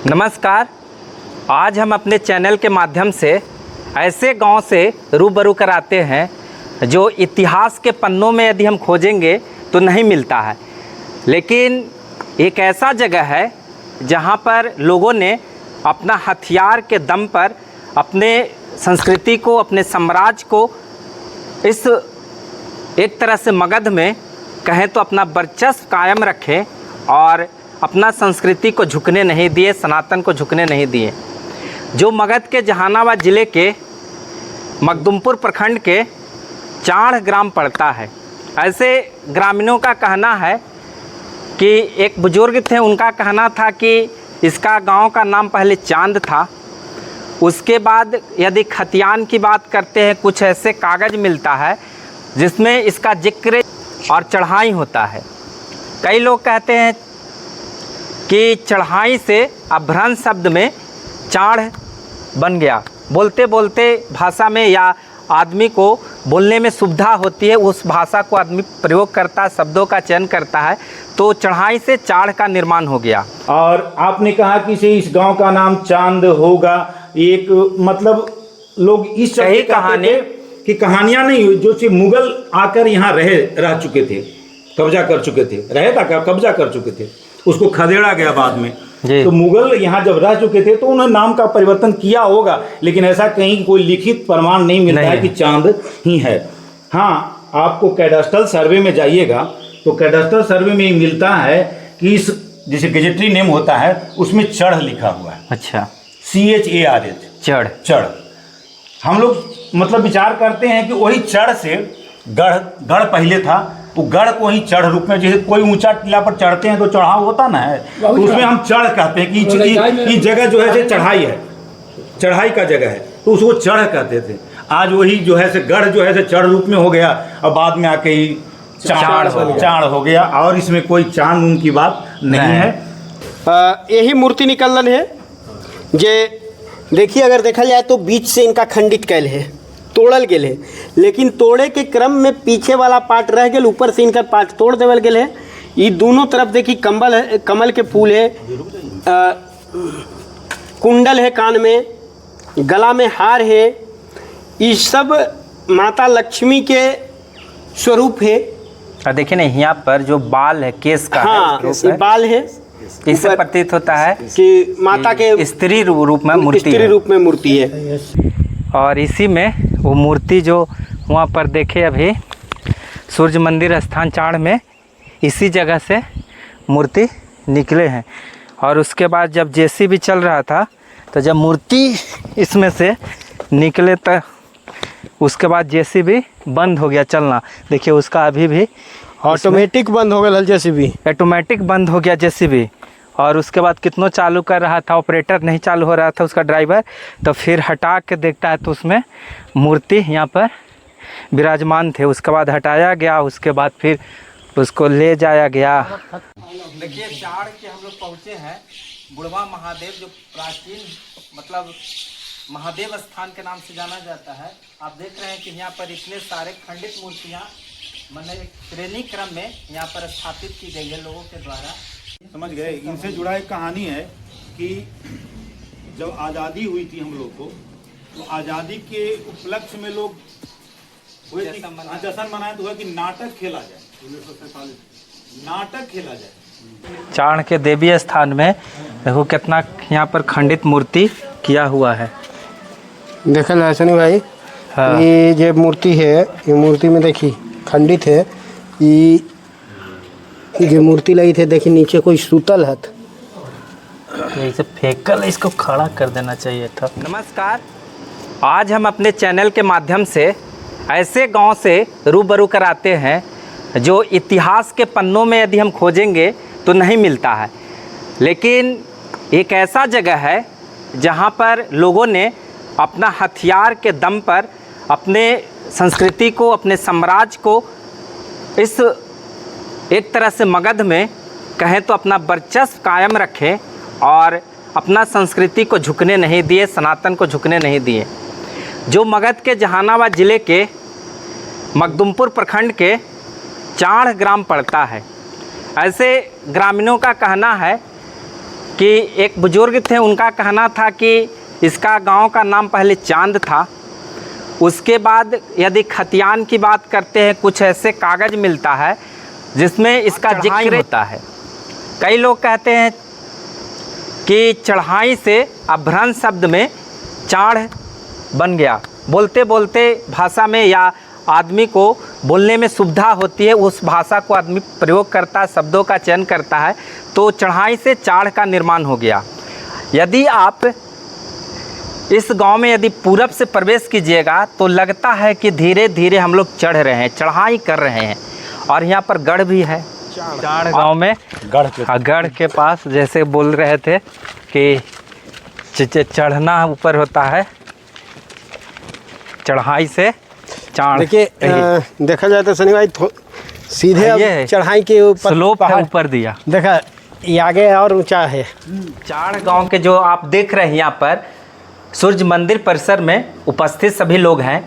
नमस्कार। आज हम अपने चैनल के माध्यम से ऐसे गांव से रूबरू कराते हैं जो इतिहास के पन्नों में यदि हम खोजेंगे तो नहीं मिलता है, लेकिन एक ऐसा जगह है जहां पर लोगों ने अपना हथियार के दम पर अपने संस्कृति को, अपने साम्राज्य को इस एक तरह से मगध में कहें तो अपना वर्चस्व कायम रखे और अपना संस्कृति को झुकने नहीं दिए, सनातन को झुकने नहीं दिए। जो मगध के जहानाबाद ज़िले के मखदुमपुर प्रखंड के चाढ़ ग्राम पड़ता है। ऐसे ग्रामीणों का कहना है कि एक बुजुर्ग थे, उनका कहना था कि इसका गांव का नाम पहले चांद था। उसके बाद यदि खतियान की बात करते हैं, कुछ ऐसे कागज़ मिलता है जिसमें इसका जिक्र और चढ़ाई होता है। कई लोग कहते हैं कि चढ़ाई से अभ्रंश शब्द में चाढ़ बन गया। बोलते बोलते भाषा में या आदमी को बोलने में सुविधा होती है, उस भाषा को आदमी प्रयोग करता है, शब्दों का चयन करता है, तो चढ़ाई से चाढ़ का निर्माण हो गया। और आपने कहा कि इस गांव का नाम चांद होगा। एक मतलब लोग इस सही कहानी कि कहानियां नहीं, जो कि मुगल आकर यहाँ रह चुके थे, कब्जा कर चुके थे, कब्जा कर चुके थे, उसको खदेड़ा गया बाद में। तो मुगल यहाँ जब रह चुके थे तो उन्होंने नाम का परिवर्तन किया होगा, लेकिन ऐसा कहीं कोई लिखित प्रमाण नहीं मिलता है कि चांद ही है। हाँ, आपको कैडास्ट्रल सर्वे में जाइएगा तो कैडास्ट्रल सर्वे में मिलता है कि इस जैसे गेजेटरी नेम होता है उसमें चढ़ लिखा हुआ है। अच्छा, CHARH चढ़। हम लोग मतलब विचार करते हैं कि वही चढ़ से गढ़ पहले था, तो गढ़ को ही चढ़ रूप में, जैसे कोई ऊंचा टीला पर चढ़ते हैं तो चढ़ाव होता ना है, तो उसमें हम चढ़ कहते हैं कि जगह जो है से चढ़ाई है, चढ़ाई का जगह है, तो उसको चढ़ कहते थे। आज वही जो है से गढ़ जो है से चढ़ रूप में हो गया और बाद में आके ही चाढ़ हो गया, और इसमें कोई चांद उन की बात नहीं है। यही मूर्ति निकलन है जे देखिए, अगर देखा जाए तो बीच से इनका खंडित कैल है, तोड़ल गेल है, लेकिन तोड़े के क्रम में पीछे वाला पार्ट रह गया, ऊपर से इनका पार्ट तोड़ देवल गेल है। ये दोनों तरफ देखिए कमल के फूल है, कुंडल है कान में, गला में हार है। ये सब माता लक्ष्मी के स्वरूप है। देखिए ना, यहाँ पर जो बाल है, केस का ये बाल है, इससे प्रतीत होता है कि माता के स्त्री रूप में मूर्ति है। और इसी में वो मूर्ति जो वहाँ पर देखे अभी सूर्य मंदिर स्थान चाढ़ में, इसी जगह से मूर्ति निकले हैं। और उसके बाद जब JCB चल रहा था तो जब मूर्ति इसमें से निकले तो उसके बाद JCB बंद हो गया चलना। देखिए उसका अभी भी ऑटोमेटिक बंद हो गया JCB, ऑटोमेटिक बंद हो गया JCB। और उसके बाद कितनों चालू कर रहा था, ऑपरेटर नहीं चालू हो रहा था उसका ड्राइवर, तो फिर हटा के देखता है तो उसमें मूर्ति यहाँ पर विराजमान थे। उसके बाद हटाया गया, उसके बाद फिर उसको ले जाया गया। देखिए चाढ़ के हम लोग पहुँचे हैं बुढ़वा महादेव, जो प्राचीन मतलब महादेव स्थान के नाम से जाना जाता है। आप देख रहे हैं कि यहाँ पर इतने सारे खंडित मूर्तियाँ मतलब श्रेणी क्रम में यहाँ पर स्थापित की गई है लोगों के द्वारा। समझ गए। इनसे जुड़ा एक कहानी है कि जब आज़ादी हुई थी हम लोग को, तो आज़ादी के उपलक्ष्य में लोग जश्न मनाए, तो हुआ कि नाटक खेला जाए, 1947 नाटक खेला जाए। चाढ़ के देवी स्थान में देखो कितना यहाँ पर खंडित मूर्ति किया हुआ है। देखल है सनी भाई। हाँ। ये जो मूर्ति है, ये मूर्ति में देखिए खंडित है। ये मूर्ति लगी थे, देखिए नीचे कोई सूतल है, इसे फेंकल, इसको खड़ा कर देना चाहिए था। नमस्कार। आज हम अपने चैनल के माध्यम से ऐसे गांव से रूबरू कराते हैं जो इतिहास के पन्नों में यदि हम खोजेंगे तो नहीं मिलता है, लेकिन एक ऐसा जगह है जहां पर लोगों ने अपना हथियार के दम पर अपने संस्कृति को, अपने साम्राज्य को इस एक तरह से मगध में कहें तो अपना वर्चस्व कायम रखे और अपना संस्कृति को झुकने नहीं दिए, सनातन को झुकने नहीं दिए। जो मगध के जहानाबाद ज़िले के मखदुमपुर प्रखंड के चाढ़ ग्राम पड़ता है। ऐसे ग्रामीणों का कहना है कि एक बुजुर्ग थे, उनका कहना था कि इसका गांव का नाम पहले चांद था। उसके बाद यदि खतियान की बात करते हैं, कुछ ऐसे कागज़ मिलता है जिसमें इसका जिक्र होता है। कई लोग कहते हैं कि चढ़ाई से अभ्रंश शब्द में चाढ़ बन गया। बोलते बोलते भाषा में या आदमी को बोलने में सुविधा होती है, उस भाषा को आदमी प्रयोग करता है, शब्दों का चयन करता है, तो चढ़ाई से चाढ़ का निर्माण हो गया। यदि आप इस गांव में यदि पूरब से प्रवेश कीजिएगा तो लगता है कि धीरे धीरे हम लोग चढ़ रहे हैं, चढ़ाई कर रहे हैं। और यहाँ पर गढ़ भी है। चाढ़ गांव में गढ़ के पास जैसे बोल रहे थे कि चढ़ना ऊपर होता है, चढ़ाई से चाढ़। देखिए देखा जाए तो सनी भाई सीधे अब चढ़ाई के ऊपर स्लोप है, ऊपर दिया देखा, ये आगे और ऊंचा है। चाढ़ गांव के जो आप देख रहे हैं यहाँ पर सूर्य मंदिर परिसर में उपस्थित सभी लोग हैं।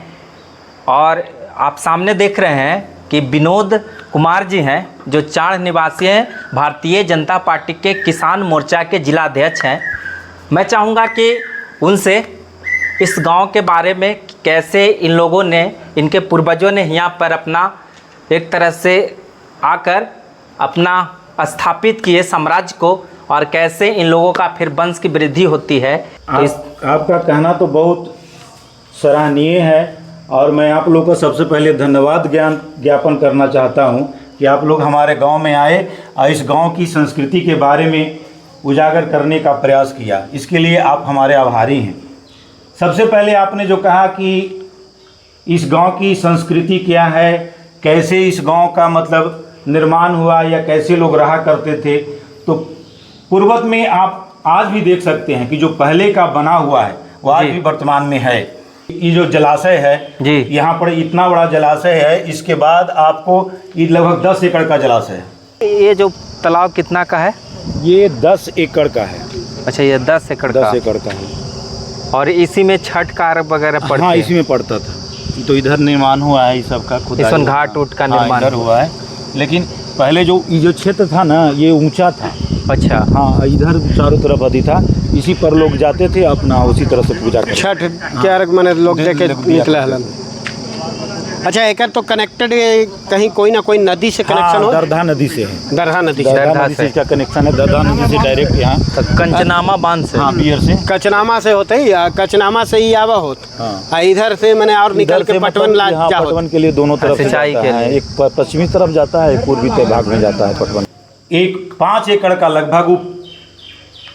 और आप सामने देख रहे हैं कि विनोद कुमार जी हैं, जो चाढ़ निवासी हैं, भारतीय जनता पार्टी के किसान मोर्चा के जिलाध्यक्ष हैं। मैं चाहूँगा कि उनसे इस गांव के बारे में कैसे इन लोगों ने, इनके पूर्वजों ने यहाँ पर अपना एक तरह से आकर अपना स्थापित किए साम्राज्य को, और कैसे इन लोगों का फिर वंश की वृद्धि होती है। आपका कहना तो बहुत सराहनीय है, और मैं आप लोगों को सबसे पहले धन्यवाद ज्ञापन करना चाहता हूं कि आप लोग हमारे गांव में आए और इस गांव की संस्कृति के बारे में उजागर करने का प्रयास किया। इसके लिए आप हमारे आभारी हैं। सबसे पहले आपने जो कहा कि इस गांव की संस्कृति क्या है, कैसे इस गांव का मतलब निर्माण हुआ या कैसे लोग रहा करते थे, तो पूर्वज में आप आज भी देख सकते हैं कि जो पहले का बना हुआ है वो आज भी वर्तमान में है। ये जो जलाशय है जी, यहाँ पर इतना बड़ा जलाशय है, इसके बाद आपको ये लगभग 10 एकड़ का जलाशय है। ये जो तालाब कितना का है? ये 10 एकड़ का है। अच्छा, ये 10 एकड़ का 10 एकड़ का है। और इसी में छठ कार्य वगैरह पड़ता है? हाँ, इसी में पड़ता था। तो इधर निर्माण हुआ है, इस सब का खुदाई, घाट उट का निर्माण इधर हुआ है। लेकिन पहले जो क्षेत्र था ना, ये ऊंचा था। अच्छा, हाँ, इधर चारों तरफ नदी था, इसी पर लोग जाते थे अपना उसी तरह से पूजा करते। छठ के अर्घ माने लोग देखे निकला हलन। अच्छा, एकर तो कनेक्टेड कहीं कोई ना कोई नदी से कनेक्शन हो? दरधा नदी से है। दरहा नदी से इसका कनेक्शन है। दरधा नदी से डायरेक्ट यहाँ कंचनामा बांध से, हाँ, बियर से, कचनामा से होते ही, कचनामा से ही आवा होत। हाँ, इधर से मैंने और निकल के पटवन ला जा, पटवन के लिए दोनों तरफ सिंचाई के लिए, एक पश्चिमी तरफ जाता है, एक पूर्वी भाग में जाता है पटवन। एक 5 एकड़ का लगभग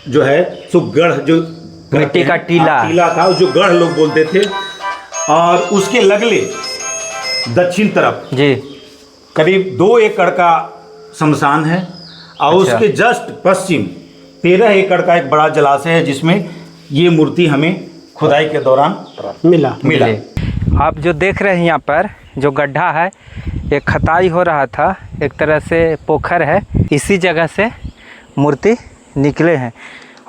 जो है सो गढ़, जो मिट्टी का टीला था, जो गढ़ लोग बोलते थे। और उसके लगले दक्षिण तरफ जी करीब 2 एकड़ का शमशान है। और अच्छा। उसके जस्ट पश्चिम 13 एकड़ का एक बड़ा जलाशय है, जिसमें ये मूर्ति हमें खुदाई के दौरान मिला। आप जो देख रहे हैं यहाँ पर जो गड्ढा है, एक खताई हो रहा था, एक तरह से पोखर है, इसी जगह से मूर्ति निकले हैं।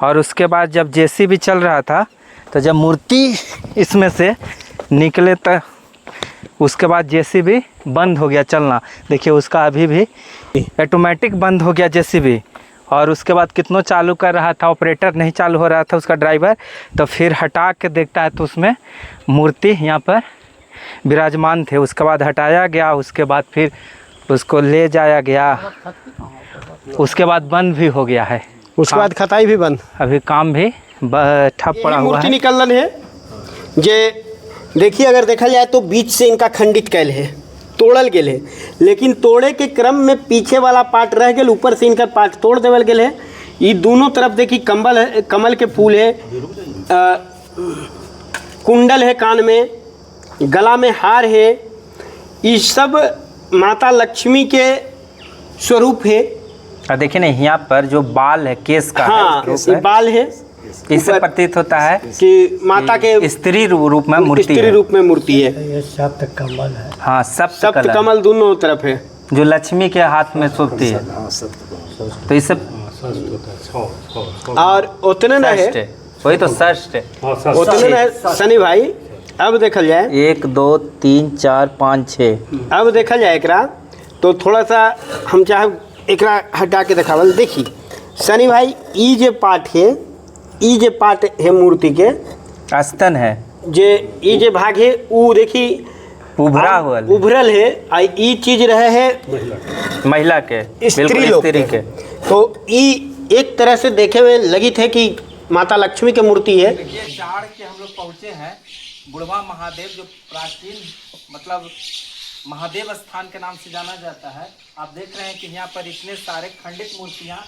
और उसके बाद जब जेसीबी चल रहा था, तो जब मूर्ति इसमें से निकले तो उसके बाद जेसीबी बंद हो गया चलना। देखिए, उसका अभी भी ऑटोमेटिक बंद हो गया जेसीबी। और उसके बाद कितनों चालू कर रहा था, ऑपरेटर नहीं चालू हो रहा था उसका ड्राइवर, तो फिर हटा के देखता है तो उसमें मूर्ति यहाँ पर विराजमान थे। उसके बाद हटाया गया, उसके बाद फिर उसको ले जाया गया, उसके बाद बंद भी हो गया है। उसके बाद खताई भी बंद, अभी काम भी ठप पड़ा हुआ मूर्ति है। निकलन है जे देखिए, अगर देखा जाए तो बीच से इनका खंडित कैल है, तोड़ल गेल है, लेकिन तोड़े के क्रम में पीछे वाला पार्ट रह गया, ऊपर से इनका पार्ट तोड़ देवल गेल है। ये दोनों तरफ देखिए कमल के फूल है, कुंडल है कान में, गला में हार है। ये सब माता लक्ष्मी के स्वरूप है। देखिए ना, यहाँ पर जो बाल है, केस का हाँ, है, बाल है। इससे प्रतीत होता है कि माता के स्त्री रूप में मूर्ति है। स्त्री रूप में मूर्ति है। ये सप्त कमल है। हाँ, सप्त कमल दोनों तरफ है, जो लक्ष्मी के हाथ में शोभती है। तो इससे और उतने न है, वही तो षष्ठ है, उतने न है सनी भाई। अब देखल जाए 1 2 3 4 5 6। अब देखल जाए एकरा तो थोड़ा सा हम चाहे एकरा हटा के देखावल। देखी सनी भाई ई जे पार्ट है, ई जे पार्ट है मूर्ति के, स्तन है, जे ई जे भाग है वो देखी उभरा हुआ है। उभरल है, आ ई चीज रहे है महिला के, स्त्री बिल्कुल लोग स्त्री के। तो ई एक तरह से देखे हुए लगी थे कि माता लक्ष्मी की मूर्ति है। ये चाड़ के हम लोग पहुँचे हैं बुढ़वा महादेव, जो प्राचीन मतलब महादेव स्थान के नाम से जाना जाता है। आप देख रहे हैं कि यहाँ पर इतने सारे खंडित मूर्तियाँ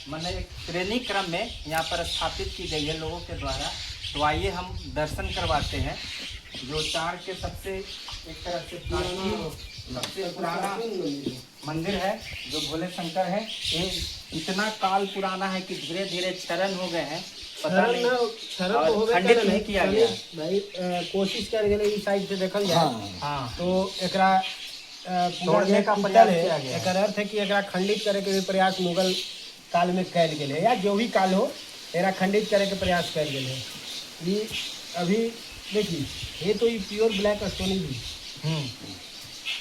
मैंने एक श्रेणी क्रम में यहाँ पर स्थापित की गई है लोगों के द्वारा। तो आइए हम दर्शन करवाते हैं जो चाड़ के सबसे एक तरह से प्राचीन सबसे पुराना मंदिर है, जो भोले शंकर है। ये इतना काल पुराना है कि धीरे धीरे क्षरण हो गए हैं, पता नहीं, और खंडित नहीं किया गया भाई कोशिश कर गए इस साइड से देखल जाए। हाँ, तो एकरा तोड़ने का प्रयास किया गया। एकर अर्थ है कि एकरा खंडित करे के भी प्रयास मुगल काल में कैल गेल है, या जो भी काल हो एकरा खंडित करे के प्रयास कैल गेल है। ये अभी देखिए, ये तो ये प्योर ब्लैक स्टोन ही भी,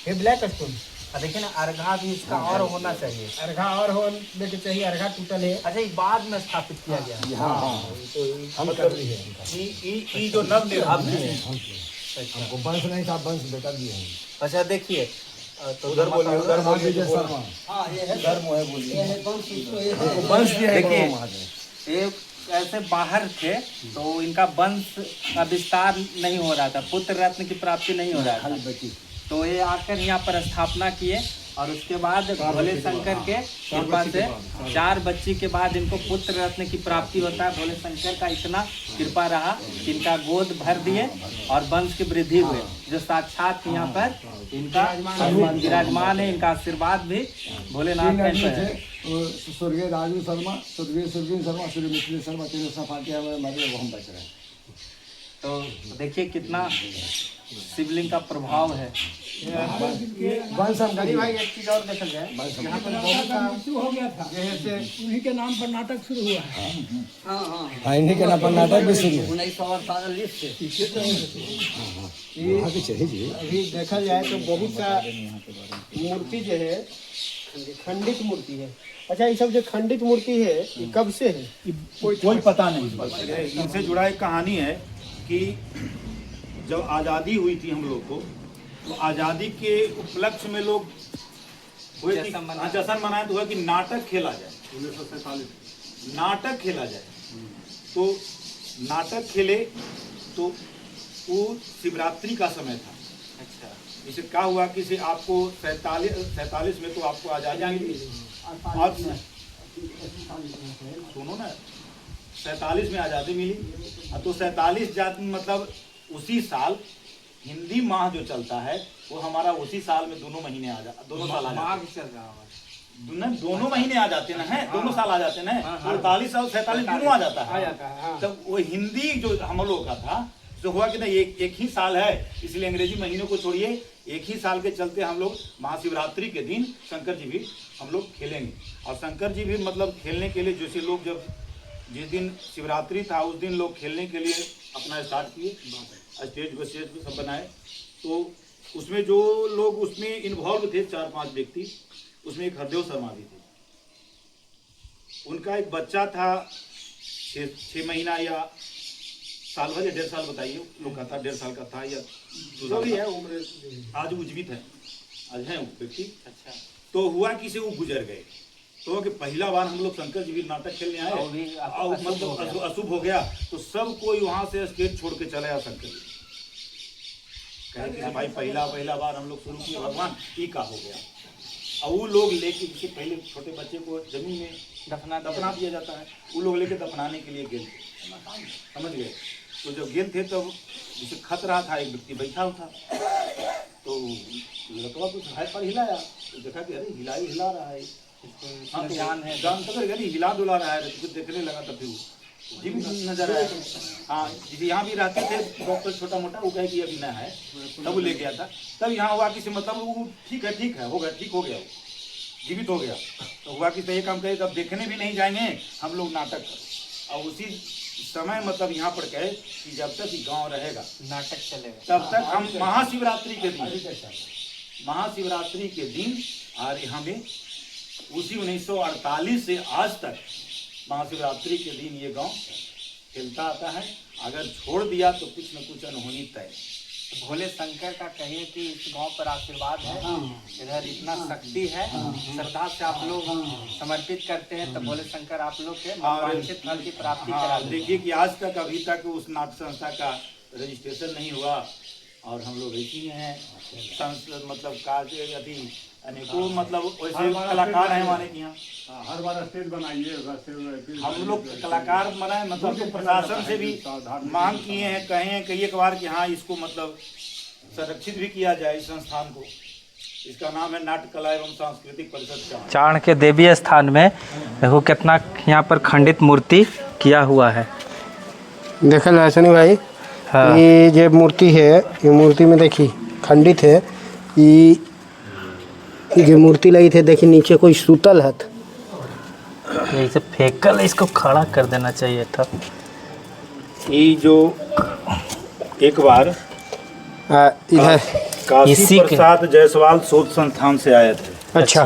ये ब्लैक स्टोन। देखिए ना, अर्घा भी इसका और होना चाहिए, अर्घा और होने के चाहिए, अर्घा टूटल है। अच्छा ये बाद में स्थापित किया गया। हम कर रही है ई जो नव निर्मित है, हमको वंश नहीं था, वंश बेटा दिए हैं। अच्छा देखिए, तो उधर बोलिए, उधर बोलिए, विजय शर्मा हाँ ये है धर्म है बोलिए। वंश दिए हैं देखिए, गुरु महादेव। ये ऐसे बाहर थे तो इनका वंश का विस्तार नहीं हो रहा था, पुत्र रत्न की प्राप्ति नहीं हो रहा था, तो ये आकर यहाँ पर स्थापना किए। और उसके बाद भोले शंकर के कृपा से 4 बच्ची के बाद इनको पुत्र रत्न की प्राप्ति होता है। भोले शंकर का इतना कृपा रहा कि इनका गोद भर दिए और वंश की वृद्धि हुई, जो साक्षात यहाँ पर इनका विराजमान है। इनका आशीर्वाद भी भोलेनाथ का इस पर है। स्वर्गीय राजू शर्मा, स्वर्गीय सुरवीन शर्मा, श्री मिथिलेश शर्मा, तीनों सफाटिया में मरे, वो हम बच रहे हैं। तो देखिए कितना शिवलिंग का प्रभाव है। वंश हम सनी भाई एक चीज और देखल जाए, यहाँ पर बहुत सा हो गया था, जैसे उन्हीं के नाम पर नाटक शुरू हुआ है। हाँ, इन्हीं के नाम पर नाटक भी शुरू है। 1948 से हाँ, चाहिए जी। अभी देखा जाए तो बहुत सा मूर्ति जो है खंडित मूर्ति है। अच्छा, ये सब जो खंडित मूर्ति है ये कब से है? कोई पता नहीं। इनसे जुड़ा एक कहानी है कि जब आज़ादी हुई थी हम लोग को, तो आज़ादी के उपलक्ष्य में लोग हुए कि जश्न मनाए, तो हुआ कि नाटक खेला जाए। 1947 नाटक खेला जाए, तो नाटक खेले तो वो शिवरात्रि का समय था। अच्छा, इसे क्या हुआ कि इसे आपको 47 में तो आपको आज़ादी मिली, और सुनो ना, 47 में आज़ादी मिली। तो 47 मतलब उसी साल हिंदी माह जो चलता है वो हमारा उसी साल में दोनों महीने आ जाते, दोनों साल आ जाते चल रहा है, दोनों महीने आ जाते ना, है दोनों साल आ जाते ना, 48 और 47 दोनों आ जाता है। तब वो हिंदी जो हम लोग का था, तो हुआ कि ना एक ही साल है, इसलिए अंग्रेजी महीनों को छोड़िए, एक ही साल के चलते हम लोग महाशिवरात्रि के दिन शंकर जी भी हम लोग खेलेंगे। और शंकर जी भी मतलब खेलने के लिए, जैसे लोग जब जिस दिन शिवरात्रि था उस दिन लोग खेलने के लिए अपना स्टार्ट किए, स्टेज सब बनाए। तो उसमें जो लोग उसमें इन्वॉल्व थे 4-5 व्यक्ति, उसमें एक हरदेव शर्मा भी थे। उनका एक बच्चा था 6 महीना या साल भर या 1.5 साल, बताइए लोग का था, 1.5 साल का था या 2 साल है उम्र, आज वो जीवित है, आज है वो व्यक्ति। अच्छा, तो हुआ कि से वो गुजर गए, तो कि पहला बार हम लोग शंकर जी भी नाटक खेलने आए और मतलब अशुभ हो गया, तो सब कोई वहाँ से स्टेज छोड़ के चले आया। शंकर जी कहे कि भाई पहला बार हम लोग शुरू किए, भगवान ये का हो गया। और वो लोग लेके, इससे पहले छोटे बच्चे को जमीन में दफना दिया जाता है, वो लोग लेके दफनाने के लिए गए, समझ गए। तो जब गेल थे तब जिसे खत रहा था, एक व्यक्ति बैठा हुआ था, तो लड़का कुछ हाथ पर हिलाया, तो देखा कि अरे हिला रहा है, हाँ तो जान तक गली हिला डुला रहा है, कुछ देखने लगा तब फिर जिम नजर आया। हाँ, यहाँ भी रहते थे डॉक्टर छोटा मोटा, वो कहे कि अभी न है, तब वो ले गया था। तब यहाँ हुआ कि मतलब वो ठीक है हो गया, ठीक हो गया, जीवित हो गया। तो हुआ कि सही काम करे, तब देखने भी नहीं जाएंगे हम लोग नाटक। और उसी समय मतलब यहाँ पर कहे कि जब तक गांव रहेगा नाटक चलेगा, तब तक हम महाशिवरात्रि के दिन और यहाँ में उसी 1948 से आज तक महाशिवरात्रि के दिन ये गांव खेलता आता है। अगर छोड़ दिया तो कुछ न कुछ अनहोनी तय। भोले शंकर का कहिए कि इस गांव पर आशीर्वाद है, इधर इतना शक्ति है, श्रद्धा से आप लोग समर्पित करते हैं तो भोले शंकर आप लोग के मनोवांछित फल की प्राप्ति करा देंगे। देखिए कि आज तक अभी तक उस नाट्य संस्था का रजिस्ट्रेशन नहीं हुआ और हम लोग ऐसे ही हैं मतलब कार्य अभी अनेकों मतलब वैसे कलाकार हैं हमारे यहाँ। हर बार स्टेज बनाइए, हम लोग कलाकार बनाए मतलब तो प्रशासन से भी मांग किए हैं, कहे हैं कई एक बार कि हाँ इसको मतलब संरक्षित भी किया जाए इस संस्थान को। इसका नाम है नाट्य कला एवं सांस्कृतिक परिषद चाण के देवी स्थान में देखो कितना यहाँ पर खंडित मूर्ति किया हुआ है। देखल है सनी भाई। हाँ। ये जो मूर्ति है, ये मूर्ति में देखी खंडित है। ये जो मूर्ति लगी थे देखी नीचे कोई सूतल है। ऐसे फेंकल, इसको खड़ा कर देना चाहिए था। ये जो एक बार इधर काशी इसी के- प्रसाद जायसवाल शोध संस्थान से आए थे। अच्छा,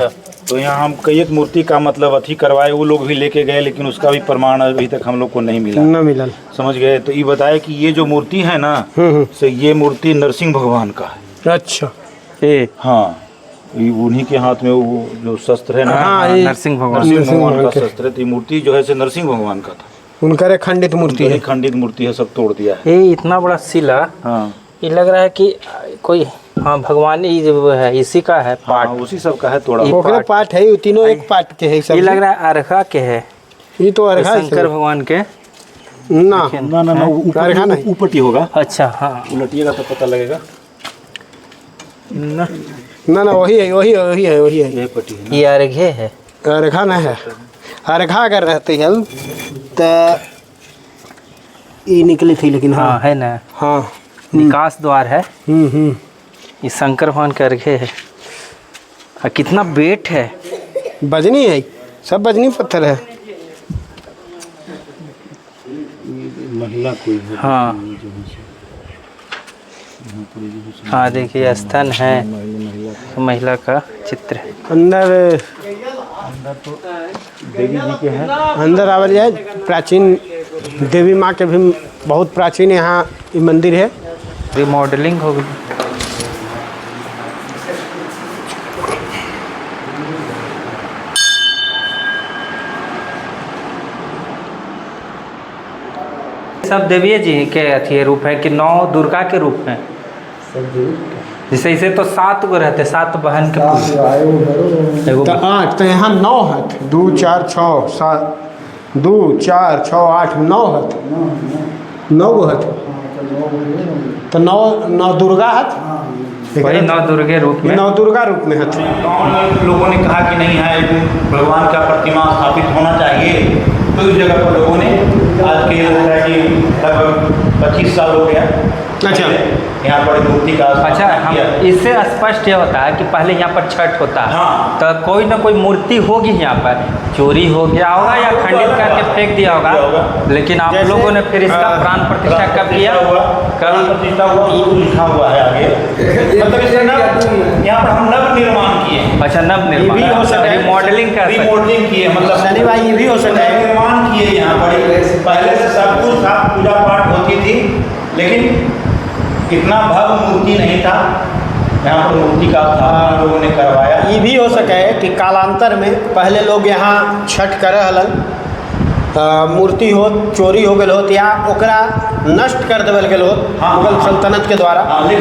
तो यहाँ हम कई एक मूर्ति का मतलब अथी करवाए, वो लोग भी लेके गए लेकिन उसका भी प्रमाण अभी तक हम लोग को नहीं मिला। न मिलल। समझ गए। तो ये बताए कि ये जो मूर्ति है ना, से ये मूर्ति नरसिंह भगवान का है। अच्छा, ये हाँ, ये उन्हीं के हाथ में वो जो शस्त्र है ना, हाँ, ये नरसिंह भगवान। नरसिंह नरसिंह भगवान का भगवान के। शस्त्र है। तो ये मूर्ति जो है से नरसिंह भगवान का था। उनका एक खंडित मूर्ति है। ये खंडित मूर्ति है, सब तोड़ दिया है। ये इतना बड़ा शिला, हाँ ये लग रहा है कि कोई हाँ भगवान ही जो है इसी का है हाँ, पार्ट। उसी सब का है तोड़ा। ओकरे पार्ट है, ये तीनों एक पार्ट के है सब। ये लग रहा है अर्घा के है, ये तो अर्घा है शंकर भगवान के। ना ना ना ना, अर्घा नहीं। ऊपटी होगा। अच्छा हाँ, उलटिएगा तो पता लगेगा। न, ना ना, वही है, वही है, वही है, वही है। ये पट्टी है। ये अर्घे है। अर्घा नहीं है। अर्घा अगर रहते हैं तो ये निकली थी, लेकिन हाँ हाँ है ना, हाँ। निकास द्वार है। ये शंकर भगवान के अर्घे है। और कितना वेट है। बजनी है, सब बजनी पत्थर है। महिला कोई है। हाँ हाँ, देखिए स्तन है, महिला का चित्र है। अंदर देवी जी के हैं। अंदर आवल जाए। प्राचीन देवी माँ के भी बहुत प्राचीन यहाँ ये मंदिर है। रिमॉडलिंग हो गई। सब देवी जी के अथी रूप है कि 9 दुर्गा के रूप हैं। जैसे इसे तो 7 गो रहते, 7 बहन के पूजा। एगो तो 8 तो यहाँ 9 है। 2 4 6 7 2 4 6 8 9 है। 9 गो है तो 9 दुर्गा है। वही 9 दुर्गे रूप में। 9 दुर्गा रूप में है। गाँव लोगों ने कहा कि नहीं है भगवान का प्रतिमा स्थापित होना चाहिए। तो इस जगह पर लोगों ने आज के लगभग 25 साल हो गया। अच्छा। यहाँ पर मूर्ति का अच्छा, स्थापना हम किया। इससे स्पष्ट ये होता है कि पहले यहाँ पर छठ होता है। हाँ। तो कोई ना कोई मूर्ति होगी यहाँ पर, चोरी हो गया होगा या खंडित करके फेंक दिया होगा। लेकिन आप जैसे, लोगों ने फिर इसका प्राण प्रतिष्ठा कब किया? प्राण प्रतिष्ठा हुआ, वो लिखा हुआ है आगे। मतलब इसे यहाँ पर हम नव निर्माण किए। अच्छा, नव ये भी हो सकता निर्माण, है। रिमॉडलिंग कर सकते हैं। रिमॉडलिंग किए, मतलब शनि भाई ये भी हो सकता है। निर्माण किए यहाँ पर। पहले से सब कुछ था, पूजा पाठ होती थी, लेकिन इतना भव्य मूर्ति नहीं था। यहाँ पर मूर्ति का स्थापना लोगों ने करवाया। ये भी हो सके कि कालांतर में पहले लोग यहाँ छठ करे हलन, मूर्ति हो चोरी हो गल हो या ओकरा नष्ट कर देवल गेल हो हाँ, मुगल सल्तनत के द्वारा। हाँ, लेकिन